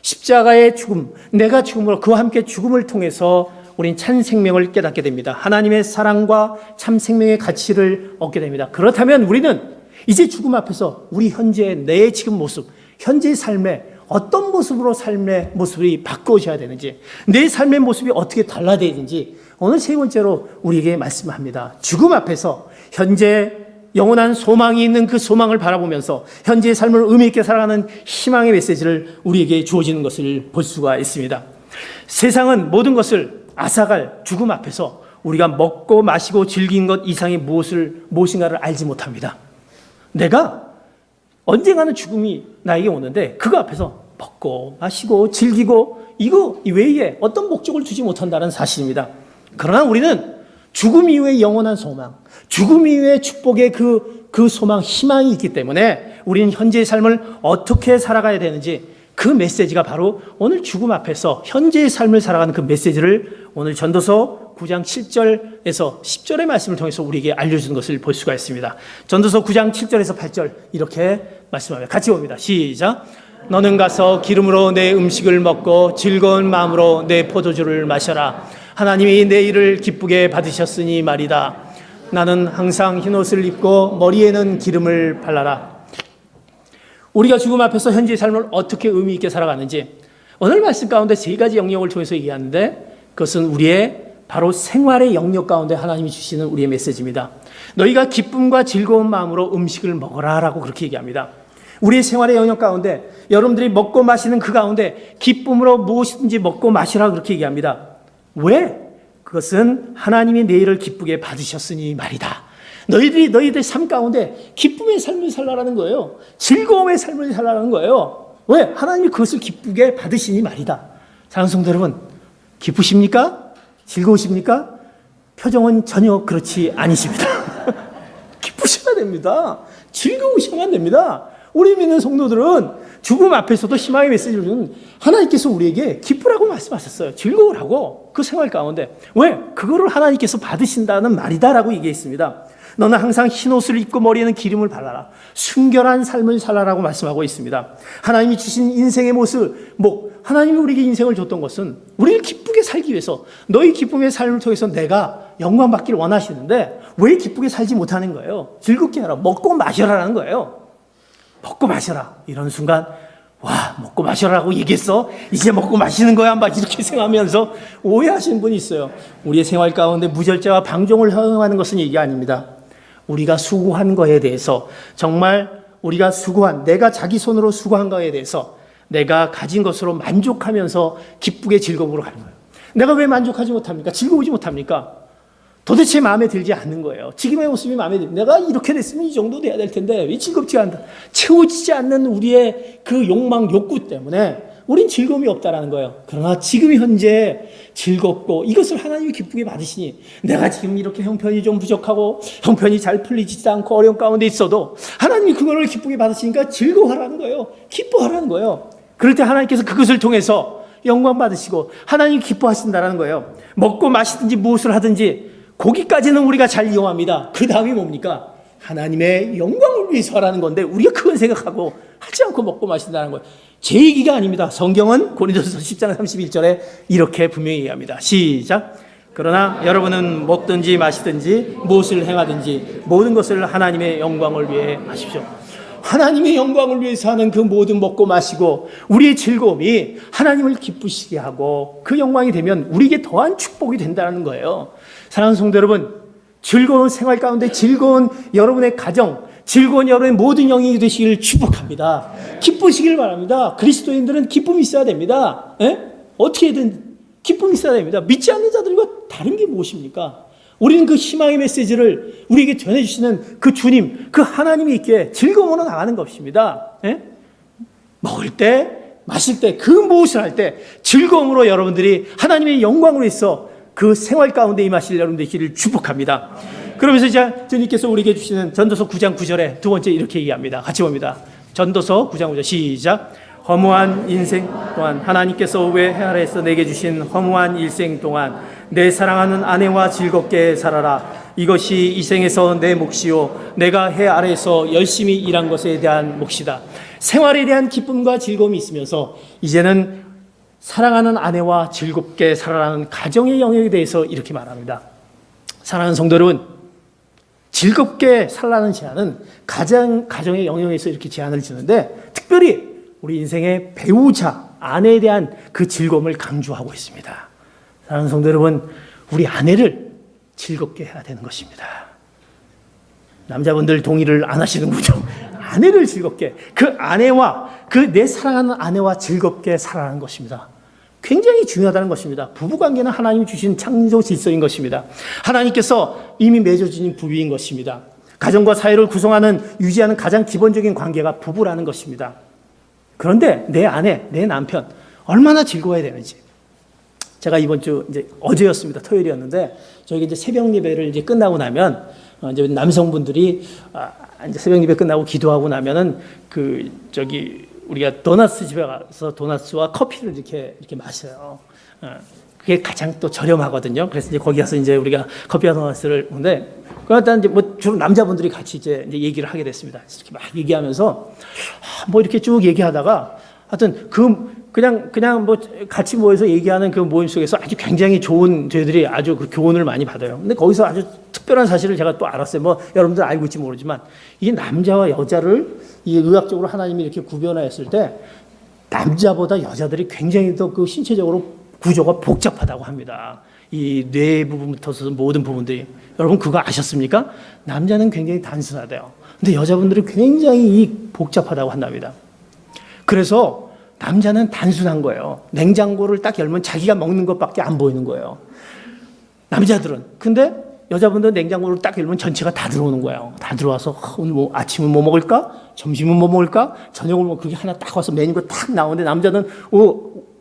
십자가의 죽음, 내가 죽음으로 그와 함께 죽음을 통해서 우린 참 생명을 깨닫게 됩니다. 하나님의 사랑과 참 생명의 가치를 얻게 됩니다. 그렇다면 우리는 이제 죽음 앞에서 우리 현재의 내 지금 모습, 현재의 삶에 어떤 모습으로 삶의 모습이 바꿔져야 되는지, 내 삶의 모습이 어떻게 달라야 되는지 오늘 세 번째로 우리에게 말씀합니다. 죽음 앞에서 현재 영원한 소망이 있는 그 소망을 바라보면서 현재의 삶을 의미 있게 살아가는 희망의 메시지를 우리에게 주어지는 것을 볼 수가 있습니다. 세상은 모든 것을 앗아갈 죽음 앞에서 우리가 먹고 마시고 즐긴 것 이상의 무엇인가를 알지 못합니다. 내가 언젠가는 죽음이 나에게 오는데 그거 앞에서 먹고 마시고 즐기고 이거 외에 어떤 목적을 두지 못한다는 사실입니다. 그러나 우리는 죽음 이후의 영원한 소망, 죽음 이후의 축복의 그 소망, 희망이 있기 때문에 우리는 현재의 삶을 어떻게 살아가야 되는지 그 메시지가 바로 오늘 죽음 앞에서 현재의 삶을 살아가는 그 메시지를 오늘 전도서 9장 7절에서 10절의 말씀을 통해서 우리에게 알려주는 것을 볼 수가 있습니다. 전도서 9장 7절에서 8절 이렇게 말씀합니다. 같이 봅니다. 시작. 너는 가서 기름으로 내 음식을 먹고 즐거운 마음으로 내 포도주를 마셔라. 하나님이 내 일을 기쁘게 받으셨으니 말이다. 나는 항상 흰옷을 입고 머리에는 기름을 발라라. 우리가 죽음 앞에서 현재의 삶을 어떻게 의미 있게 살아가는지 오늘 말씀 가운데 세 가지 영역을 통해서 얘기하는데 그것은 우리의 바로 생활의 영역 가운데 하나님이 주시는 우리의 메시지입니다. 너희가 기쁨과 즐거운 마음으로 음식을 먹어라 라고 그렇게 얘기합니다. 우리의 생활의 영역 가운데 여러분들이 먹고 마시는 그 가운데 기쁨으로 무엇이든지 먹고 마시라 그렇게 얘기합니다. 왜? 그것은 하나님이 내 일을 기쁘게 받으셨으니 말이다. 너희들 삶 가운데 기쁨의 삶을 살라라는 거예요. 즐거움의 삶을 살라라는 거예요. 왜? 하나님이 그것을 기쁘게 받으시니 말이다. 사랑하는 성도 여러분, 기쁘십니까? 즐거우십니까? 표정은 전혀 그렇지 않으십니다. 기쁘셔야 됩니다. 즐거우셔야만 됩니다. 우리 믿는 성도들은 죽음 앞에서도 희망의 메시지를 주는 하나님께서 우리에게 기쁘라고 말씀하셨어요. 즐거우라고 그 생활 가운데. 왜? 그거를 하나님께서 받으신다는 말이다라고 얘기했습니다. 너는 항상 흰옷을 입고 머리에는 기름을 발라라. 순결한 삶을 살아라고 말씀하고 있습니다. 하나님이 주신 인생의 모습, 하나님이 우리에게 인생을 줬던 것은 우리를 기쁘게 살기 위해서 너희 기쁨의 삶을 통해서 내가 영광받기를 원하시는데 왜 기쁘게 살지 못하는 거예요? 즐겁게 하라. 먹고 마셔라라는 거예요. 먹고 마셔라. 이런 순간 와, 먹고 마셔라고 얘기했어? 이제 먹고 마시는 거야? 막 이렇게 생각하면서 오해하시는 분이 있어요. 우리의 생활 가운데 무절제와 방종을 허용하는 것은 이게 아닙니다. 우리가 수고한 거에 대해서, 정말 우리가 수고한, 내가 자기 손으로 수고한 거에 대해서 내가 가진 것으로 만족하면서 기쁘게 즐거움으로 가는 거예요. 내가 왜 만족하지 못합니까? 즐거우지 못합니까? 도대체 마음에 들지 않는 거예요. 지금의 모습이 마음에 듭니다. 내가 이렇게 됐으면 이 정도 돼야 될 텐데 왜 즐겁지가 않다. 채워지지 않는 우리의 그 욕망, 욕구 때문에 우린 즐거움이 없다라는 거예요. 그러나 지금 현재 즐겁고 이것을 하나님이 기쁘게 받으시니, 내가 지금 이렇게 형편이 좀 부족하고 형편이 잘 풀리지도 않고 어려운 가운데 있어도 하나님이 그거를 기쁘게 받으시니까 즐거워하라는 거예요. 기뻐하라는 거예요. 그럴 때 하나님께서 그것을 통해서 영광 받으시고 하나님이 기뻐하신다라는 거예요. 먹고 마시든지 무엇을 하든지 거기까지는 우리가 잘 이용합니다. 그 다음이 뭡니까? 하나님의 영광을 위해서 하라는 건데 우리가 그건 생각하고 하지 않고 먹고 마신다는 거예요. 제 얘기가 아닙니다. 성경은 고린도서 10장 31절에 이렇게 분명히 얘기합니다. 시작. 그러나 여러분은 먹든지 마시든지 무엇을 행하든지 모든 것을 하나님의 영광을 위해 하십시오. 하나님의 영광을 위해서 하는 그 모든 먹고 마시고 우리의 즐거움이 하나님을 기쁘시게 하고 그 영광이 되면 우리에게 더한 축복이 된다는 거예요. 사랑하는 성도 여러분, 즐거운 생활 가운데 즐거운 여러분의 가정, 즐거운 여러분의 모든 영이 되시기를 축복합니다. 기쁘시길 바랍니다. 그리스도인들은 기쁨이 있어야 됩니다. 어떻게든 기쁨이 있어야 됩니다. 믿지 않는 자들과 다른 게 무엇입니까? 우리는 그 희망의 메시지를 우리에게 전해주시는 그 주님, 그 하나님이 있기에 즐거움으로 나가는 것입니다. 먹을 때, 마실 때, 그 무엇을 할 때 즐거움으로 여러분들이 하나님의 영광으로 해서 그 생활 가운데 임하실 여러분들 되기를 축복합니다. 그러면서 이제 주님께서 우리에게 주시는 전도서 9장 9절에 두 번째 이렇게 얘기합니다. 같이 봅니다. 전도서 9장 9절 시작. 허무한 인생 동안 하나님께서 왜 헤아려서 내게 주신 허무한 일생 동안 내 사랑하는 아내와 즐겁게 살아라. 이것이 이 생에서 내 몫이요 내가 해 아래에서 열심히 일한 것에 대한 몫이다. 생활에 대한 기쁨과 즐거움이 있으면서 이제는 사랑하는 아내와 즐겁게 살아라는 가정의 영역에 대해서 이렇게 말합니다. 사랑하는 성도 여러분, 즐겁게 살라는 제안은 가정의 영역에서 이렇게 제안을 주는데 특별히 우리 인생의 배우자, 아내에 대한 그 즐거움을 강조하고 있습니다. 사랑하는 성도 여러분, 우리 아내를 즐겁게 해야 되는 것입니다. 남자분들 동의를 안 하시는군요. 아내를 즐겁게, 그 아내와 그 내 사랑하는 아내와 즐겁게 살아가는 것입니다. 굉장히 중요하다는 것입니다. 부부관계는 하나님이 주신 창조 질서인 것입니다. 하나님께서 이미 맺어주신 부부인 것입니다. 가정과 사회를 구성하는, 유지하는 가장 기본적인 관계가 부부라는 것입니다. 그런데 내 아내, 내 남편 얼마나 즐거워야 되는지. 제가 이번 주 이제 어제였습니다. 토요일이었는데 저희가 이제 새벽 예배를 이제 끝나고 나면 이제 남성분들이 이제 새벽 예배 끝나고 기도하고 나면은 우리가 도넛 집에 가서 도넛과 커피를 이렇게 마셔요. 그게 가장 또 저렴하거든요. 그래서 이제 거기 가서 이제 우리가 커피와 도넛을 먹는데, 그러다 이제 뭐 주로 남자분들이 같이 이제 얘기를 하게 됐습니다. 이렇게 막 얘기하면서 뭐 이렇게 쭉 얘기하다가 하여튼 그냥 뭐 같이 모여서 얘기하는 그 모임 속에서 아주 굉장히 좋은 저희들이 아주 그 교훈을 많이 받아요. 근데 거기서 아주 특별한 사실을 제가 또 알았어요. 뭐 여러분들 알고 있지 모르지만 이게 남자와 여자를 이 의학적으로 하나님이 이렇게 구별하였을 때 남자보다 여자들이 굉장히 더 그 신체적으로 구조가 복잡하다고 합니다. 이 뇌 부분부터 모든 부분들이. 여러분 그거 아셨습니까? 남자는 굉장히 단순하대요. 근데 여자분들은 굉장히 복잡하다고 한답니다. 그래서 남자는 단순한 거예요. 냉장고를 딱 열면 자기가 먹는 것밖에 안 보이는 거예요. 남자들은. 근데 여자분들은 냉장고를 딱 열면 전체가 다 들어오는 거예요. 다 들어와서 오늘 뭐 아침은 뭐 먹을까? 점심은 뭐 먹을까? 저녁을 뭐 그게 하나 딱 와서 메뉴가 딱 나오는데 남자는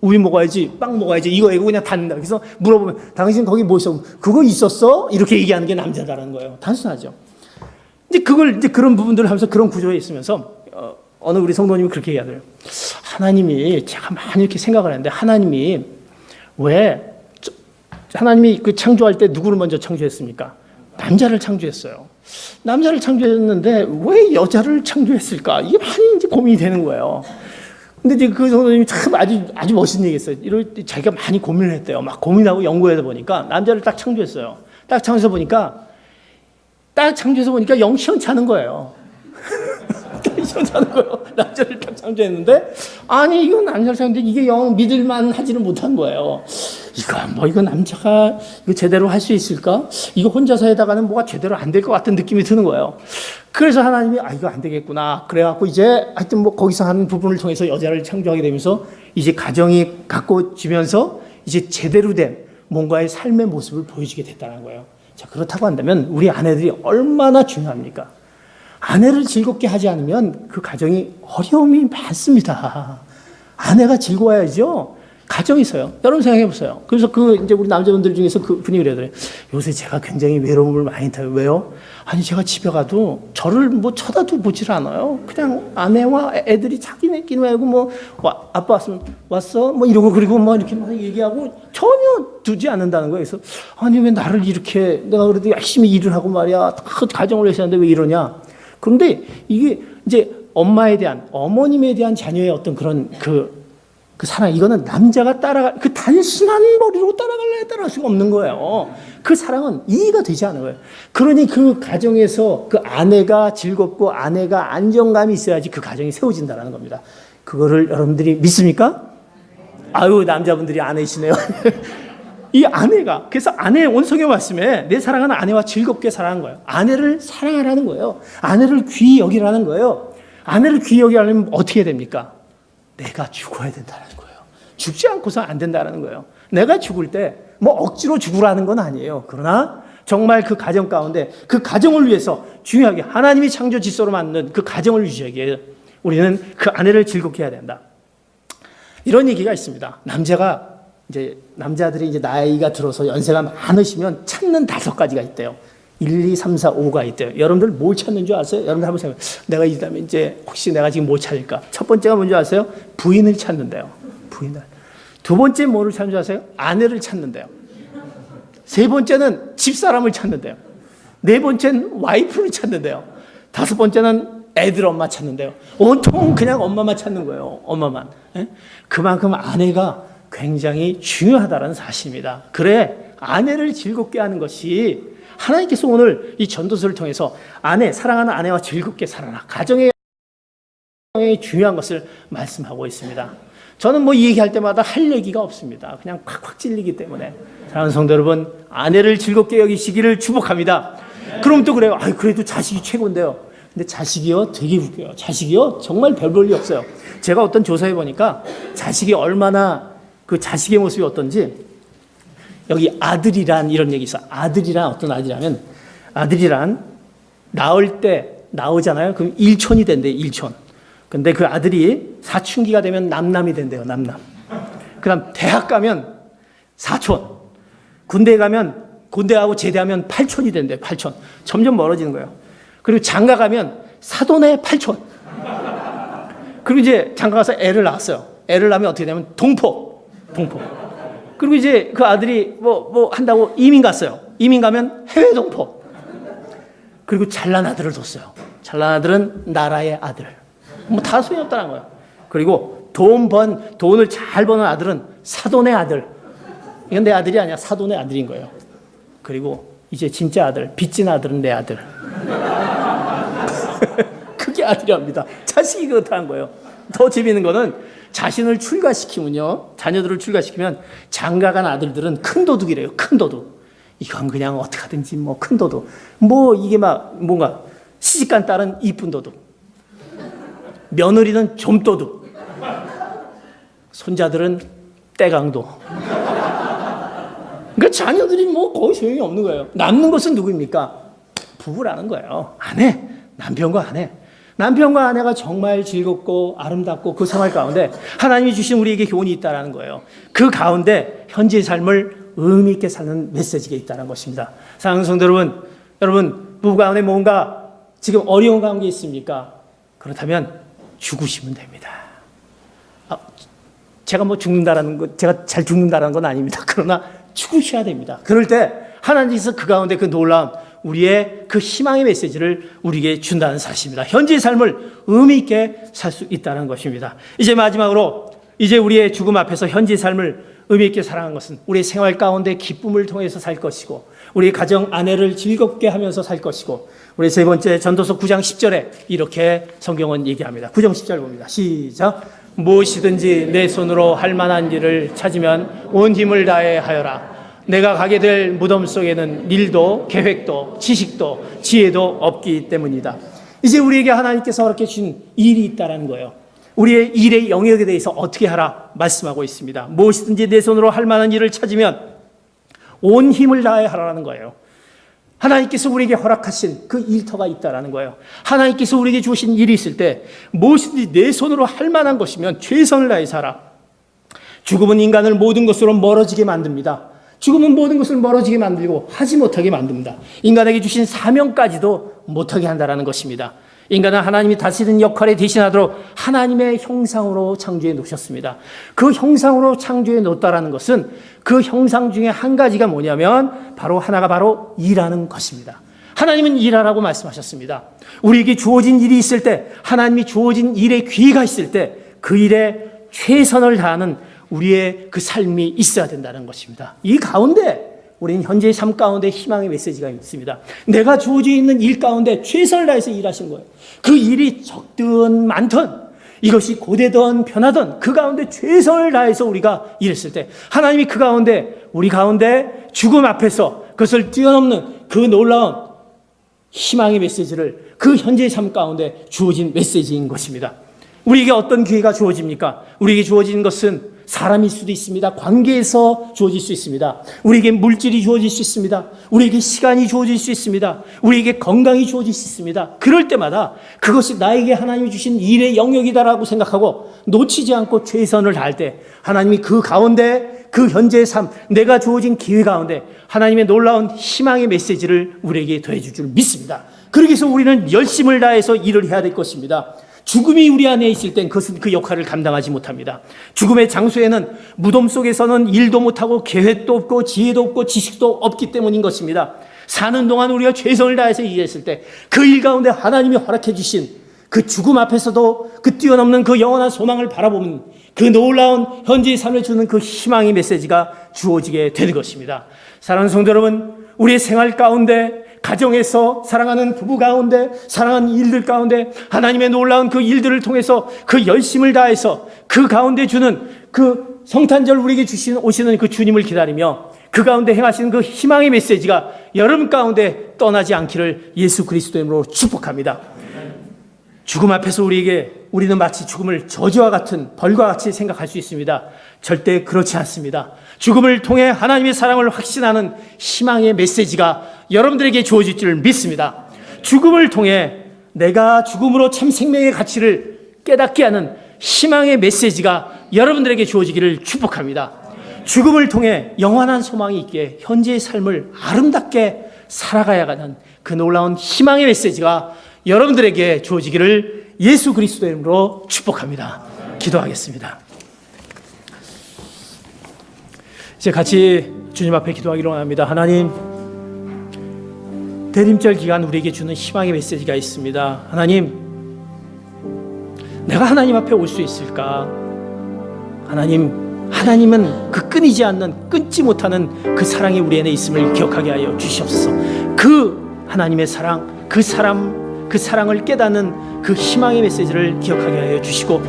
우유 먹어야지, 빵 먹어야지, 이거 그냥 다 는다. 그래서 물어보면 당신 거기 뭐 있어? 그거 있었어? 이렇게 얘기하는 게 남자다라는 거예요. 단순하죠. 이제 그런 부분들을 하면서 그런 구조에 있으면서 어느 우리 성도님이 그렇게 얘기하더래요. 하나님이 제가 많이 이렇게 생각을 했는데 하나님이 그 창조할 때 누구를 먼저 창조했습니까? 남자를 창조했어요. 남자를 창조했는데 왜 여자를 창조했을까? 이게 많이 이제 고민이 되는 거예요. 근데 이제 그 성도님이 참 아주 멋있는 얘기했어요. 이럴 때 자기가 많이 고민을 했대요. 막 고민하고 연구해서 보니까 남자를 딱 창조했어요. 딱 창조해서 보니까 영 시원찮은 거예요. 시험사는 거예요. 남자를 딱 창조했는데, 아니, 이건 남자를 창조했는데, 이게 영 믿을만 하지는 못한 거예요. 이거 남자가 이거 제대로 할 수 있을까? 이거 혼자서 해다가는 뭐가 제대로 안 될 것 같은 느낌이 드는 거예요. 그래서 하나님이, 이거 안 되겠구나. 그래갖고 이제 하여튼 뭐 거기서 하는 부분을 통해서 여자를 창조하게 되면서 이제 가정이 가꿔지면서 이제 제대로 된 뭔가의 삶의 모습을 보여주게 됐다는 거예요. 자, 그렇다고 한다면 우리 아내들이 얼마나 중요합니까? 아내를 즐겁게 하지 않으면 그 가정이 어려움이 많습니다. 아내가 즐거워야죠. 가정이 있어요. 여러분 생각해 보세요. 그래서 이제 우리 남자분들 중에서 그 분이 그러더래요. 요새 제가 굉장히 외로움을 많이 타요. 왜요? 아니, 제가 집에 가도 저를 뭐 쳐다도 보질 않아요. 그냥 아내와 애들이 자기네끼리 말고 뭐, 아빠 왔어? 뭐 이러고, 그리고 뭐 이렇게 막 얘기하고 전혀 두지 않는다는 거예요. 그래서 아니, 왜 나를 이렇게, 내가 그래도 열심히 일을 하고 말이야. 가정을 위해서 하는데 왜 이러냐? 그런데 이게 이제 어머님에 대한 자녀의 어떤 그런 그 사랑, 이거는 남자가 그 단순한 머리로 따라갈 수가 없는 거예요. 그 사랑은 이해가 되지 않은 거예요. 그러니 그 가정에서 그 아내가 즐겁고 아내가 안정감이 있어야지 그 가정이 세워진다는 겁니다. 그거를 여러분들이 믿습니까? 아유, 남자분들이 아내시네요. 이 아내가, 그래서 아내의 온성의 말씀에 내 사랑하는 아내와 즐겁게 살아가는 거예요. 아내를 사랑하라는 거예요. 아내를 귀히 여기라는 거예요. 아내를 귀히 여기라면 어떻게 됩니까? 내가 죽어야 된다는 거예요. 죽지 않고서 안 된다는 거예요. 내가 죽을 때 뭐 억지로 죽으라는 건 아니에요. 그러나 정말 그 가정 가운데 그 가정을 위해서 중요하게 하나님이 창조 질서로 만든 그 가정을 유지하기 위해 우리는 그 아내를 즐겁게 해야 된다. 이런 얘기가 있습니다. 남자들이 이제 나이가 들어서 연세가 많으시면 찾는 5가지가 있대요. 1, 2, 3, 4, 5가 있대요. 여러분들 뭘 찾는 줄 아세요? 여러분들 한번 생각해요. 내가 이다음에 이제 혹시 내가 지금 뭐 찾을까? 첫 번째가 뭔지 아세요? 부인을 찾는데요. 부인을. 두 번째 뭐를 찾는 줄 아세요? 아내를 찾는데요. 세 번째는 집사람을 찾는데요. 네 번째는 와이프를 찾는데요. 다섯 번째는 애들 엄마 찾는데요. 온통 그냥 엄마만 찾는 거예요. 엄마만. 그만큼 아내가 굉장히 중요하다는 사실입니다. 그래, 아내를 즐겁게 하는 것이 하나님께서 오늘 이 전도서를 통해서 사랑하는 아내와 즐겁게 살아라. 가정의 중요한 것을 말씀하고 있습니다. 저는 뭐 이 얘기할 때마다 할 얘기가 없습니다. 그냥 콱콱 찔리기 때문에. 사랑하는 성도 여러분, 아내를 즐겁게 여기시기를 축복합니다. 그럼 또 그래요. 그래도 자식이 최고인데요. 근데 자식이요, 되게 웃겨요. 자식이요, 정말 별 볼 일 없어요. 제가 어떤 조사해 보니까 자식이 얼마나 그 자식의 모습이 어떤지, 여기 아들이란 이런 얘기 있어. 아들이란 어떤 아들이라면, 아들이란 나오잖아요. 그럼 일촌이 된대, 일촌. 근데 그 아들이 사춘기가 되면 남남이 된대요, 남남. 그 다음 대학 가면 사촌. 군대하고 제대하면 8촌이 된대요, 8촌. 점점 멀어지는 거예요. 그리고 장가 가면 사돈의 8촌. 그리고 이제 장가 가서 애를 낳았어요. 애를 낳으면 어떻게 되냐면 동포. 그리고 이제 그 아들이 뭐 한다고 이민 갔어요. 이민 가면 해외 동포. 그리고 잘난 아들을 뒀어요. 잘난 아들은 나라의 아들. 뭐 다 소용없다는 거예요. 그리고 돈을 잘 버는 아들은 사돈의 아들. 이건 내 아들이 아니야. 사돈의 아들인 거예요. 그리고 이제 진짜 아들, 빚진 아들은 내 아들. 그게 아들이랍니다. 자식이 그렇다는 거예요. 더 재미있는 거는 자신을 출가시키면요, 자녀들을 출가시키면 장가간 아들들은 큰 도둑이래요. 큰 도둑. 이건 그냥 어떻게 하든지 뭐 큰 도둑. 뭐 이게 막 뭔가 시집간 딸은 이쁜 도둑. 며느리는 좀도둑. 손자들은 떼강도. 그러니까 자녀들이 뭐 거의 소용이 없는 거예요. 남는 것은 누구입니까? 부부라는 거예요. 아내, 남편과 아내. 남편과 아내가 정말 즐겁고 아름답고 그 생활 가운데 하나님이 주신 우리에게 교훈이 있다는 거예요. 그 가운데 현재의 삶을 의미 있게 사는 메시지가 있다는 것입니다. 사랑하는 성도 여러분 부부 가운데 뭔가 지금 어려운 관계 있습니까? 그렇다면 죽으시면 됩니다. 제가 뭐 죽는다라는 거, 제가 잘 죽는다라는 건 아닙니다. 그러나 죽으셔야 됩니다. 그럴 때 하나님께서 그 가운데 그 놀라운 우리의 그 희망의 메시지를 우리에게 준다는 사실입니다. 현재의 삶을 의미 있게 살 수 있다는 것입니다. 이제 마지막으로 이제 우리의 죽음 앞에서 현재의 삶을 의미 있게 살아가는 것은 우리의 생활 가운데 기쁨을 통해서 살 것이고 우리 가정 아내를 즐겁게 하면서 살 것이고, 우리 세 번째 전도서 9장 10절에 이렇게 성경은 얘기합니다. 9장 10절 봅니다. 시작. 무엇이든지 내 손으로 할 만한 일을 찾으면 온 힘을 다해 하여라. 내가 가게 될 무덤 속에는 일도 계획도 지식도 지혜도 없기 때문이다. 이제 우리에게 하나님께서 그렇게 주신 일이 있다는 거예요. 우리의 일의 영역에 대해서 어떻게 하라 말씀하고 있습니다. 무엇이든지 내 손으로 할 만한 일을 찾으면 온 힘을 다해 하라는 거예요. 하나님께서 우리에게 허락하신 그 일터가 있다는 거예요. 하나님께서 우리에게 주신 일이 있을 때 무엇이든지 내 손으로 할 만한 것이면 최선을 다해서 하라. 죽음은 인간을 모든 것으로 멀어지게 만듭니다. 죽음은 모든 것을 멀어지게 만들고 하지 못하게 만듭니다. 인간에게 주신 사명까지도 못하게 한다는 것입니다. 인간은 하나님이 다스리는 역할에 대신하도록 하나님의 형상으로 창조해 놓으셨습니다. 그 형상으로 창조해 놓았다는 것은 그 형상 중에 한 가지가 뭐냐면 하나가 바로 일하는 것입니다. 하나님은 일하라고 말씀하셨습니다. 우리에게 주어진 일이 있을 때, 하나님이 주어진 일에 귀가 있을 때 그 일에 최선을 다하는 우리의 그 삶이 있어야 된다는 것입니다. 이 가운데 우리는 현재의 삶 가운데 희망의 메시지가 있습니다. 내가 주어져 있는 일 가운데 최선을 다해서 일하신 거예요. 그 일이 적든 많든, 이것이 고되든 편하든 그 가운데 최선을 다해서 우리가 일했을 때 하나님이 그 가운데, 우리 가운데 죽음 앞에서 그것을 뛰어넘는 그 놀라운 희망의 메시지를 그 현재의 삶 가운데 주어진 메시지인 것입니다. 우리에게 어떤 기회가 주어집니까? 우리에게 주어진 것은 사람일 수도 있습니다. 관계에서 주어질 수 있습니다. 우리에게 물질이 주어질 수 있습니다. 우리에게 시간이 주어질 수 있습니다. 우리에게 건강이 주어질 수 있습니다. 그럴 때마다 그것이 나에게 하나님이 주신 일의 영역이다라고 생각하고 놓치지 않고 최선을 다할 때 하나님이 그 가운데, 그 현재의 삶, 내가 주어진 기회 가운데 하나님의 놀라운 희망의 메시지를 우리에게 더해줄 줄 믿습니다. 그러기 위해서 우리는 열심을 다해서 일을 해야 될 것입니다. 죽음이 우리 안에 있을 땐 그것은 그 역할을 감당하지 못합니다. 죽음의 장소에는, 무덤 속에서는 일도 못하고 계획도 없고 지혜도 없고 지식도 없기 때문인 것입니다. 사는 동안 우리가 최선을 다해서 일했을 때 그 일 가운데 하나님이 허락해 주신 그 죽음 앞에서도 그 뛰어넘는 그 영원한 소망을 바라보는 그 놀라운 현재의 삶을 주는 그 희망의 메시지가 주어지게 되는 것입니다. 사랑하는 성도 여러분, 우리의 생활 가운데, 가정에서, 사랑하는 부부 가운데, 사랑하는 일들 가운데 하나님의 놀라운 그 일들을 통해서 그 열심을 다해서 그 가운데 주는 그 성탄절 우리에게 오시는 그 주님을 기다리며 그 가운데 행하시는 그 희망의 메시지가 여러분 가운데 떠나지 않기를 예수 그리스도의 이름으로 축복합니다. 죽음 앞에서 우리는 마치 죽음을 저주와 같은 벌과 같이 생각할 수 있습니다. 절대 그렇지 않습니다. 죽음을 통해 하나님의 사랑을 확신하는 희망의 메시지가 여러분들에게 주어질 줄 믿습니다. 죽음을 통해 내가 죽음으로 참 생명의 가치를 깨닫게 하는 희망의 메시지가 여러분들에게 주어지기를 축복합니다. 죽음을 통해 영원한 소망이 있게 현재의 삶을 아름답게 살아가야 하는 그 놀라운 희망의 메시지가 여러분들에게 주어지기를 예수 그리스도의 이름으로 축복합니다. 기도하겠습니다. 이제 같이 주님 앞에 기도하기로 합니다. 하나님, 대림절 기간 우리에게 주는 희망의 메시지가 있습니다. 하나님, 내가 하나님 앞에 올 수 있을까? 하나님은 그 끊이지 않는, 끊지 못하는 그 사랑이 우리 안에 있음을 기억하게 하여 주시옵소서. 그 하나님의 사랑, 그 사랑을 깨닫는 그 희망의 메시지를 기억하게 하여 주시고,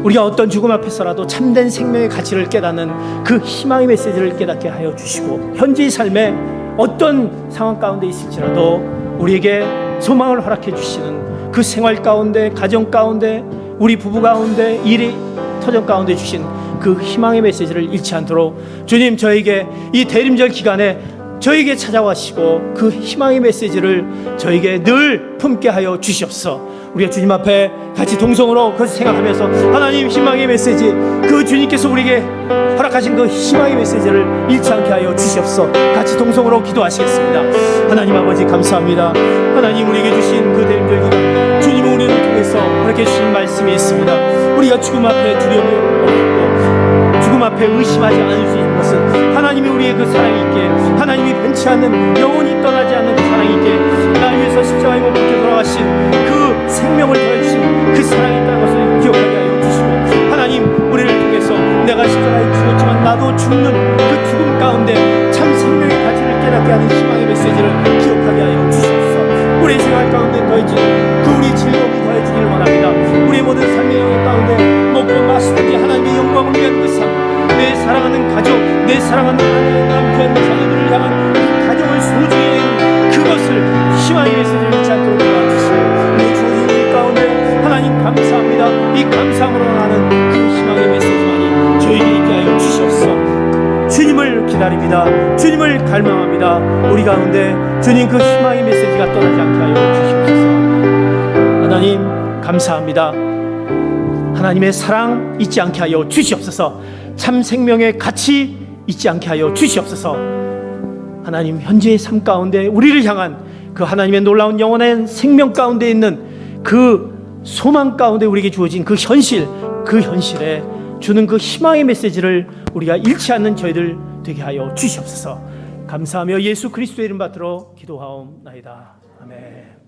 우리가 어떤 죽음 앞에서라도 참된 생명의 가치를 깨닫는 그 희망의 메시지를 깨닫게 하여 주시고, 현재의 삶에 어떤 상황 가운데 있을지라도 우리에게 소망을 허락해 주시는 그 생활 가운데, 가정 가운데, 우리 부부 가운데, 일의 터전 가운데 주신 그 희망의 메시지를 잃지 않도록 주님, 저에게 이 대림절 기간에 저에게 찾아와시고 그 희망의 메시지를 저에게 늘 품게 하여 주시옵소서. 우리가 주님 앞에 같이 동성으로 그것을 생각하면서 하나님, 희망의 메시지, 그 주님께서 우리에게 허락하신 그 희망의 메시지를 잃지 않게 하여 주시옵소서. 같이 동성으로 기도하시겠습니다. 하나님 아버지, 감사합니다. 하나님, 우리에게 주신 그 대림절 기간, 주님은 우리를 통해서 그렇게 주신 말씀이 있습니다. 우리가 죽음 앞에 두려움이 없고 죽음 앞에 의심하지 않을 수 있는 것은 하나님이 우리의 그 사랑이 있게, 하나님이 변치 않는, 영원히 떠나지 않는 그 사랑이 있게, 나를 위해서 십자가에 못 박혀 돌아가신 그 생명을 더해주신 그 사랑이 있다는 것을 기억하게 하여 주시고, 하나님, 우리를 통해서 내가 십자가에 죽었지만 나도 죽는 그 죽음 가운데 참 생명의 가치를 깨닫게 하는 희망 사랑하는 하나님, 남편, 자녀들을 향한 그 가정을 소중히 여기는 그것을 희망의 메시지를 잊지 않도록 도와주시고, 우리 주어진 일 가운데 하나님 감사합니다. 이 감사함으로 나는 그 희망의 메시지만이 저에게 있게 하여 주시옵소서. 주님을 기다립니다. 주님을 갈망합니다. 우리 가운데 주님 그 희망의 메시지가 떠나지 않게 하여 주시옵소서. 하나님 감사합니다. 하나님의 사랑 잊지 않게 하여 주시옵소서. 참 생명의 가치 잊지 않게 하여 주시옵소서. 하나님, 현재의 삶 가운데 우리를 향한 그 하나님의 놀라운 영원한 생명 가운데 있는 그 소망 가운데 우리에게 주어진 그 현실, 그 현실에 주는 그 희망의 메시지를 우리가 잃지 않는 저희들 되게 하여 주시옵소서. 감사하며 예수 그리스도의 이름 받들어 기도하옵나이다. 아멘.